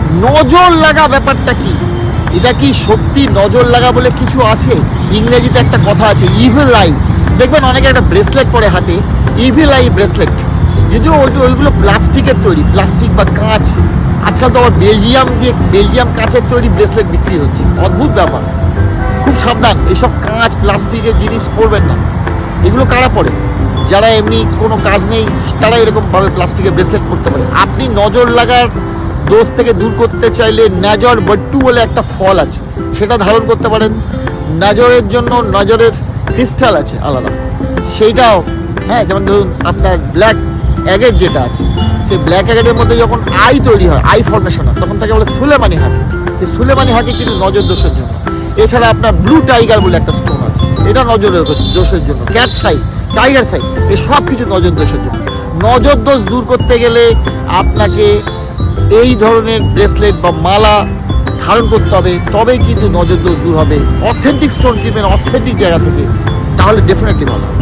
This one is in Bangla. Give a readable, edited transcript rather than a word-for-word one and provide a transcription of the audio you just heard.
নজর লাগা ব্যাপারটা কি? এটা কি সত্যি নজর লাগা বলে কিছু আছে? ইংরেজিতে একটা কথা আছে, ইভিল আই। দেখবেন অনেকে একটা ব্রেসলেট পরে হাতে, ইভিল আই ব্রেসলেট। যদিও ওইগুলো প্লাস্টিকের তৈরি, প্লাস্টিক বা কাঁচ। আজকাল তো আবার বেলজিয়াম কাঁচের তৈরি ব্রেসলেট বিক্রি হচ্ছে। অদ্ভুত ব্যাপার, খুব সাবধান, এইসব কাঁচ প্লাস্টিকের জিনিস পরবেন না। এগুলো কারা পরে? যারা এমনি কোনো কাজ নেই তারা এরকমভাবে প্লাস্টিকের ব্রেসলেট পরতে পারে। আপনি নজর লাগার দোষ থেকে দূর করতে চাইলে নজর বট্টু বলে একটা ফল আছে, সেটা ধারণ করতে পারেন। নজরের জন্য নজরের ক্রিস্টাল আছে আলাদা, সেইটাও হ্যাঁ। যেমন ধরুন আপনার ব্ল্যাক অ্যাগেট যেটা আছে, সেই ব্ল্যাক অ্যাগেটের মধ্যে যখন আই তৈরি হয়, আই ফর্মেশন হয়, তখন তাকে বলে সুলেমানি হাকি। এই সুলেমানি হাকি কিন্তু নজর দোষের জন্য। এছাড়া আপনার ব্লু টাইগার বলে একটা স্টোন আছে, এটা নজর দোষের জন্য। ক্যাট সাই, টাইগার সাই, এই সব কিছু নজর দোষের জন্য। নজর দোষ দূর করতে গেলে আপনাকে এই ধরনের ব্রেসলেট বা মালা ধারণ করতে হবে, তবেই কিন্তু নজর দোষ দূর হবে। অথেন্টিক স্টোন কিনবেন অথেন্টিক জায়গা থেকে, তাহলে ডেফিনেটলি ভালো হবে।